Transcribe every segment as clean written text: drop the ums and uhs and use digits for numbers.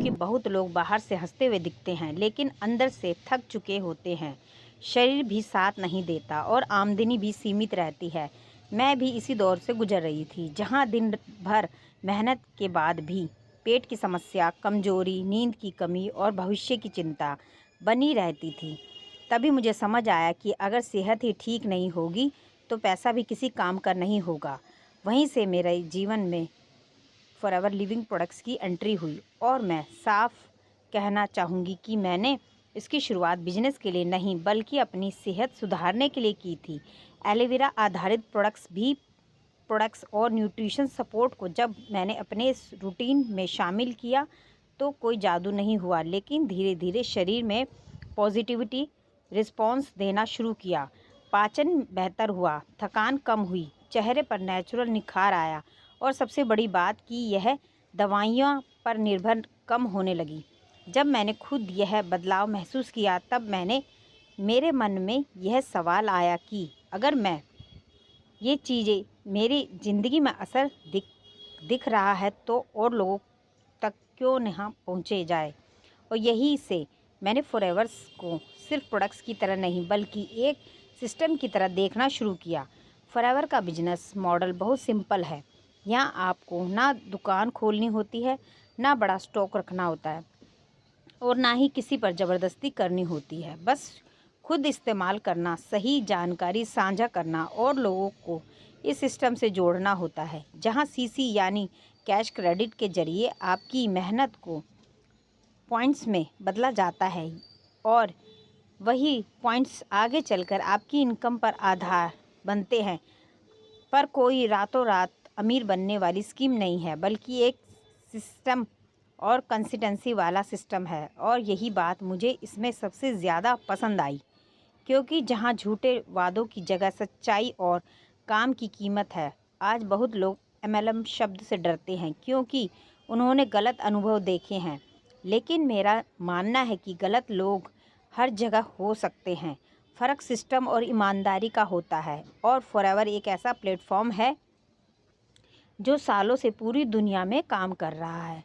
क्योंकि बहुत लोग बाहर से हंसते हुए दिखते हैं लेकिन अंदर से थक चुके होते हैं। शरीर भी साथ नहीं देता और आमदनी भी सीमित रहती है। मैं भी इसी दौर से गुजर रही थी, जहां दिन भर मेहनत के बाद भी पेट की समस्या, कमजोरी, नींद की कमी और भविष्य की चिंता बनी रहती थी। तभी मुझे समझ आया कि अगर सेहत ही ठीक नहीं होगी तो पैसा भी किसी काम का नहीं होगा। वहीं से मेरे जीवन में फॉरएवर लिविंग प्रोडक्ट्स की एंट्री हुई और मैं साफ कहना चाहूँगी कि मैंने इसकी शुरुआत बिजनेस के लिए नहीं बल्कि अपनी सेहत सुधारने के लिए की थी। एलोवेरा आधारित प्रोडक्ट्स और न्यूट्रिशन सपोर्ट को जब मैंने अपने इस रूटीन में शामिल किया तो कोई जादू नहीं हुआ, लेकिन धीरे धीरे शरीर में पॉजिटिविटी रिस्पॉन्स देना शुरू किया। पाचन बेहतर हुआ, थकान कम हुई, चेहरे पर नेचुरल निखार आया और सबसे बड़ी बात कि यह दवाइयों पर निर्भर कम होने लगी। जब मैंने खुद यह बदलाव महसूस किया तब मेरे मन में यह सवाल आया कि अगर मैं ये चीज़ें मेरी ज़िंदगी में असर दिख रहा है तो और लोगों तक क्यों नहीं पहुँचे जाए। और यही से मैंने फॉरएवर्स को सिर्फ प्रोडक्ट्स की तरह नहीं बल्कि एक सिस्टम की तरह देखना शुरू किया। फॉरएवर का बिजनेस मॉडल बहुत सिंपल है। यहाँ आपको ना दुकान खोलनी होती है, ना बड़ा स्टॉक रखना होता है और ना ही किसी पर ज़बरदस्ती करनी होती है। बस खुद इस्तेमाल करना, सही जानकारी साझा करना और लोगों को इस सिस्टम से जोड़ना होता है, जहाँ सीसी यानी कैश क्रेडिट के जरिए आपकी मेहनत को पॉइंट्स में बदला जाता है और वही पॉइंट्स आगे चलकर आपकी इनकम पर आधार बनते हैं। पर कोई रातों रात अमीर बनने वाली स्कीम नहीं है, बल्कि एक सिस्टम और कंसिस्टेंसी वाला सिस्टम है। और यही बात मुझे इसमें सबसे ज़्यादा पसंद आई, क्योंकि जहां झूठे वादों की जगह सच्चाई और काम की कीमत है। आज बहुत लोग एमएलएम शब्द से डरते हैं क्योंकि उन्होंने गलत अनुभव देखे हैं, लेकिन मेरा मानना है कि गलत लोग हर जगह हो सकते हैं। फ़र्क सिस्टम और ईमानदारी का होता है। और फॉरएवर एक ऐसा प्लेटफॉर्म है जो सालों से पूरी दुनिया में काम कर रहा है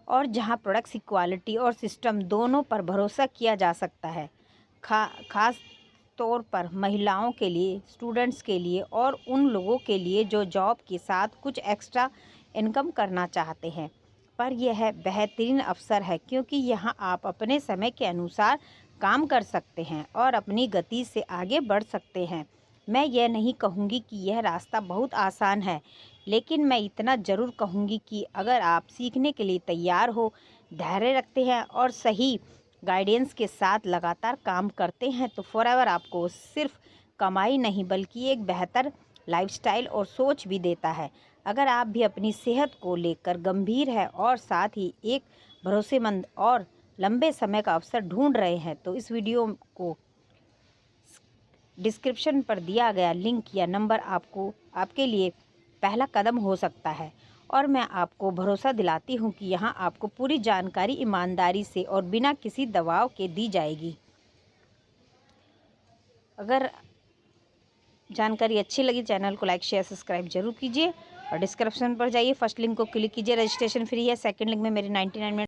और जहां प्रोडक्ट्स की क्वालिटी और सिस्टम दोनों पर भरोसा किया जा सकता है। खास तौर पर महिलाओं के लिए, स्टूडेंट्स के लिए और उन लोगों के लिए जो जॉब के साथ कुछ एक्स्ट्रा इनकम करना चाहते हैं। पर यह बेहतरीन अवसर है क्योंकि यहाँ आप अपने समय के अनुसार काम कर सकते हैं और अपनी गति से आगे बढ़ सकते हैं। मैं यह नहीं कहूँगी कि यह रास्ता बहुत आसान है, लेकिन मैं इतना ज़रूर कहूँगी कि अगर आप सीखने के लिए तैयार हो, धैर्य रखते हैं और सही गाइडेंस के साथ लगातार काम करते हैं तो फॉरएवर आपको सिर्फ कमाई नहीं बल्कि एक बेहतर लाइफस्टाइल और सोच भी देता है। अगर आप भी अपनी सेहत को लेकर गंभीर है और साथ ही एक भरोसेमंद और लंबे समय का अवसर ढूंढ रहे हैं तो इस वीडियो को डिस्क्रिप्शन पर दिया गया लिंक या नंबर आपके लिए पहला कदम हो सकता है। और मैं आपको भरोसा दिलाती हूँ कि यहाँ आपको पूरी जानकारी ईमानदारी से और बिना किसी दबाव के दी जाएगी। अगर जानकारी अच्छी लगी चैनल को लाइक शेयर सब्सक्राइब जरूर कीजिए और डिस्क्रिप्शन पर जाइए, फर्स्ट लिंक को क्लिक कीजिए, रजिस्ट्रेशन फ्री है। सेकंड लिंक में मेरी 99 मिनट